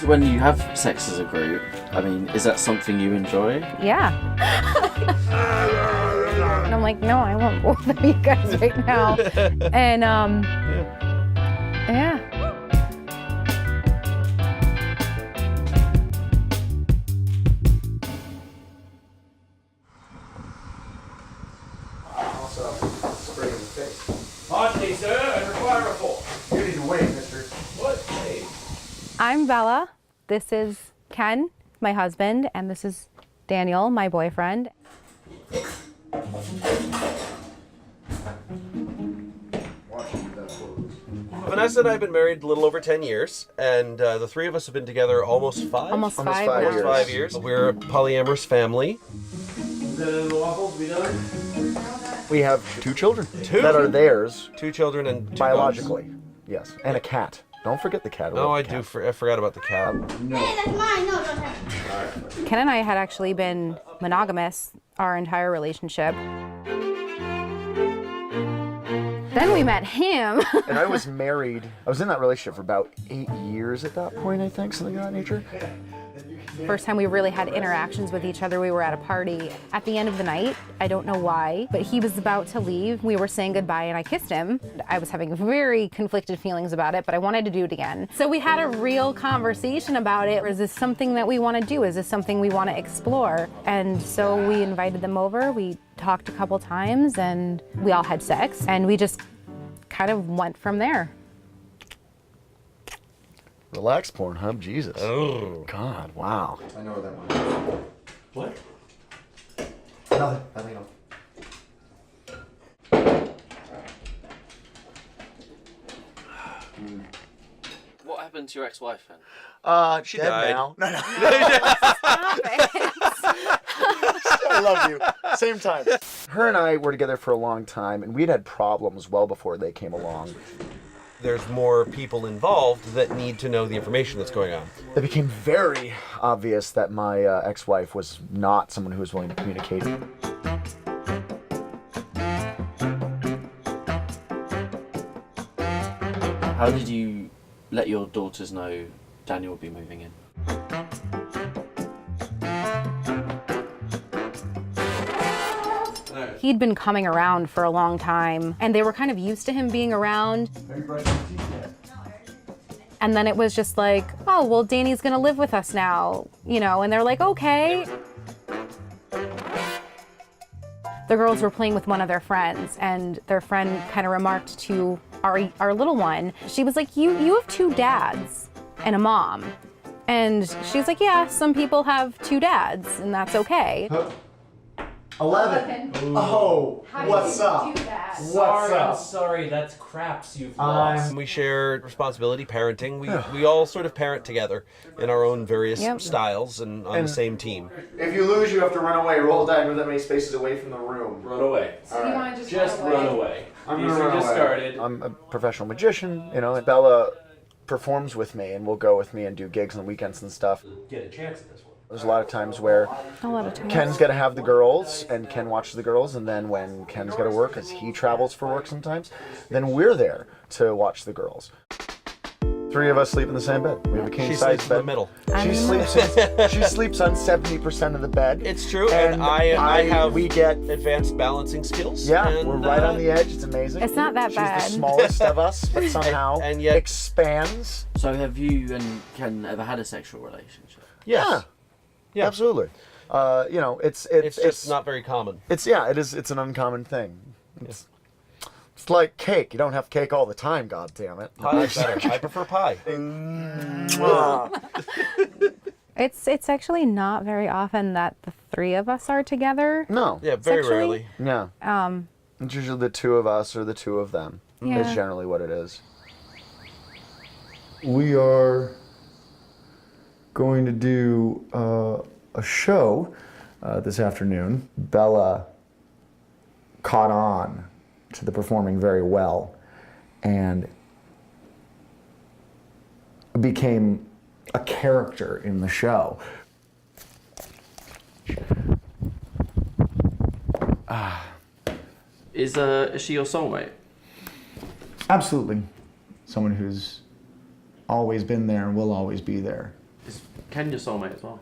When you have sex as a group, I mean, is that something you enjoy? Yeah. And I'm like, no, I want both of you guys right now. And yeah. Pardon sir, I require a fork. You need to wait, mister. What? Hey. I'm Bella. This is Ken, my husband, and this is Daniel, my boyfriend. Vanessa and I have been married a little over 10 years, and the three of us have been together almost five. Almost five years. 5 years. We're a polyamorous family. The waffles be done? We have two children Two? that are theirs 2 children and 2 biologically. Yes, and a cat. Don't forget the cat. dogs. No, I do. I forgot about the cat. No. Hey, that's mine. No, don't have it. Ken and I had actually been monogamous our entire relationship. Then we met him. And I was married. I was in that relationship for about 8 years at that point, I think, something of that nature. First time we really had interactions with each other, we were at a party. At the end of the night, I don't know why, but he was about to leave. We were saying goodbye and I kissed him. I was having very conflicted feelings about it, but I wanted to do it again. So we had a real conversation about it. Is this something that we want to do? Is this something we want to explore? And so we invited them over. We talked a couple times and we all had sex and we just kind of went from there. Relax Pornhub, Jesus. Oh. God, wow. I know where that one. What? Nothing else. What happened to your ex-wife then? She died. now. No. Stop it. I love you. Same time. Her and I were together for a long time, and we'd had problems well before they came along. There's more people involved that need to know the information that's going on. It became very obvious that my ex-wife was not someone who was willing to communicate. How did you let your daughters know Daniel would be moving in? He'd been coming around for a long time, and they were kind of used to him being around. And then it was just like, oh, well, Danny's gonna live with us now, you know, and they're like, okay. The girls were playing with one of their friends, and their friend kind of remarked to our little one, she was like, you have 2 dads and a mom. And she's like, yeah, some people have 2 dads, and that's okay. 11. Oh, what's up? Sorry, that's craps you've lost. We share responsibility, parenting. We all sort of parent together in our own various styles and on the same team. If you lose, you have to run away. Roll a die, move that many spaces away from the room. Run away. So you want to Just run away. I'm These gonna are run just away. started. I'm a professional magician, you know, and Bella performs with me and will go with me and do gigs on the weekends and stuff. Get a chance at this one. There's a lot of times where A lot of times. Ken's got to have the girls, and Ken watches the girls, and then when Ken's got to work, as he travels for work sometimes, then we're there to watch the girls. 3 of us sleep in the same bed. We have a king She size sleeps bed. in the middle. She sleeps on 70% of the bed. It's true, and I have we get advanced balancing skills. yeah, and, we're right on the edge. It's amazing. It's not that She's bad. the smallest of us, but somehow and yet- expands. So have you and Ken ever had a sexual relationship? Yes. Yeah. Absolutely. You know, it's It's not very common. It's It's an uncommon thing. It's like cake. You don't have cake all the time. God damn it. Pie is better. I prefer pie. It's actually not very often that the 3 of us are together. No. Yeah, very Sexually? rarely. Yeah. It's usually the 2 of us or the 2 of them. Yeah. Is generally what it is. We are going to do a show this afternoon. Bella caught on to the performing very well and became a character in the show. Is she your soulmate? Absolutely. Someone who's always been there and will always be there Is Ken your soulmate as well?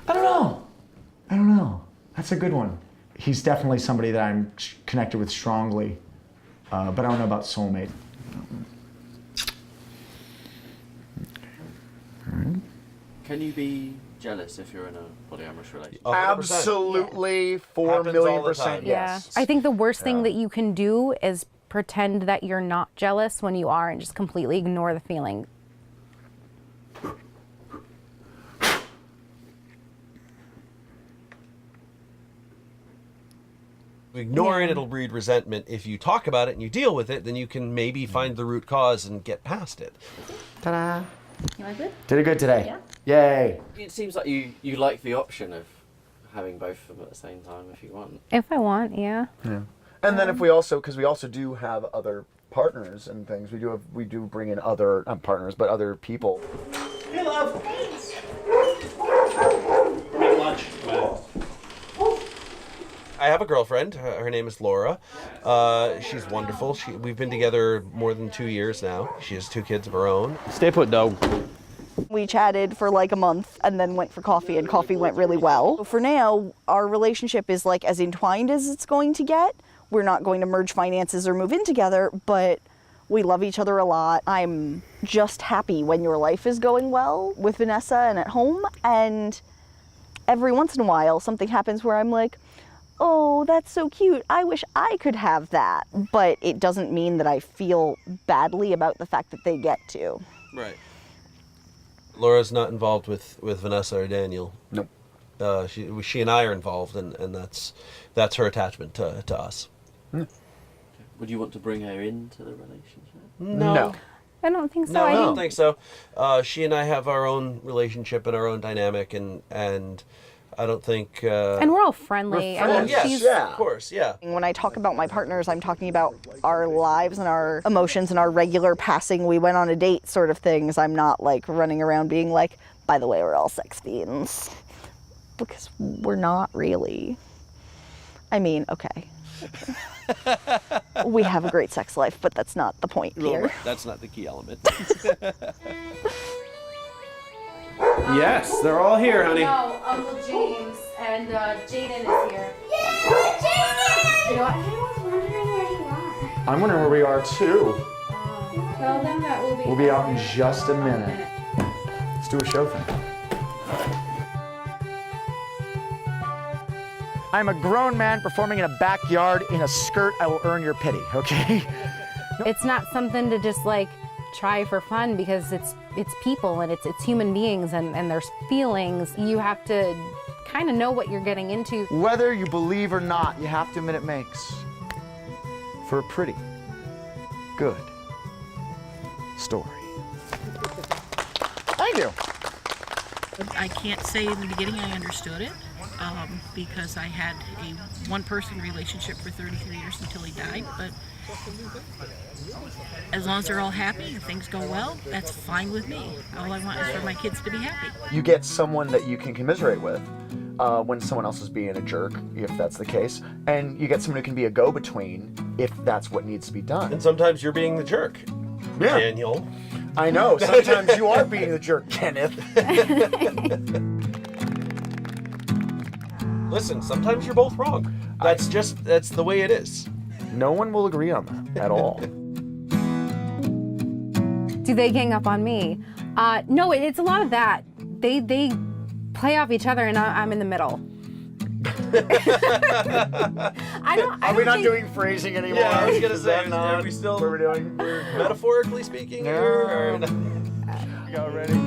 I don't know. That's a good one. He's definitely somebody that I'm connected with strongly, but I don't know about soulmate. Can you be jealous if you're in a polyamorous relationship? 100%. Absolutely, 4 Happens million all the time. %. Yes. I think the worst thing that you can do is pretend that you're not jealous when you are and just completely ignore the feeling. Ignore it, it'll breed resentment. If you talk about it and you deal with it, then you can maybe find the root cause and get past it. Ta-da! You like it? Did it good today. Yeah. Yay! It seems like you like the option of having both of them at the same time if you want. If I want, yeah. And then if we also, because we also do have other partners and things, we do bring in other, not partners, but other people. Hey, love. Bring lunch. I have a girlfriend. Her name is Laura. She's wonderful. We've been together more than 2 years now. She has 2 kids of her own. Stay put, dog. We chatted for like a month and then went for coffee, and coffee went really well. For now, our relationship is like as entwined as it's going to get. We're not going to merge finances or move in together, but we love each other a lot. I'm just happy when your life is going well with Vanessa and at home, and every once in a while something happens where I'm like, oh, that's so cute. I wish I could have that. But it doesn't mean that I feel badly about the fact that they get to. Right. Laura's not involved with Vanessa or Daniel. Nope. She and I are involved, and that's her attachment to us. Would you want to bring her into the relationship? No. I don't think so. No, I don't think think so. She and I have our own relationship and our own dynamic, and I don't think. And we're all friendly. We're friends. Yes, she's, yeah. Of course, yeah. When I talk about my partners, I'm talking about our lives and our emotions and our regular passing, we went on a date sort of things. I'm not like running around being like, by the way, we're all sex fiends. Because we're not really. I mean, okay. We have a great sex life, but that's not the point Well, here. right, that's not the key element. Yes, they're all here, honey. No, Uncle James and Jaden is here. You know what? Everyone's wondering where you are. I'm wondering where we are too. Tell them that We'll be out in just a minute. Let's do a show thing. I'm a grown man performing in a backyard in a skirt. I will earn your pity, okay? It's not something to just like try for fun, because it's people and it's human beings, and there's feelings. You have to kind of know what you're getting into. Whether you believe or not, you have to admit it makes for a pretty good story. Thank you. I can't say in the beginning I understood it, because I had a one-person relationship for 33 years until he died, but as long as they're all happy and things go well, that's fine with me. All I want is for my kids to be happy. You get someone that you can commiserate with when someone else is being a jerk, if that's the case, and you get someone who can be a go-between if that's what needs to be done. And sometimes you're being the jerk, Yeah. Daniel. I know, sometimes you are being the jerk, Kenneth. Listen, sometimes you're both wrong. That's the way it is. No one will agree on that at all. Do they gang up on me? No, it's a lot of that. They play off each other, and I'm in the middle. Are we not doing phrasing anymore? Yeah, I was gonna Is say, that not are we still what we're doing? metaphorically speaking here? Or... Go, ready?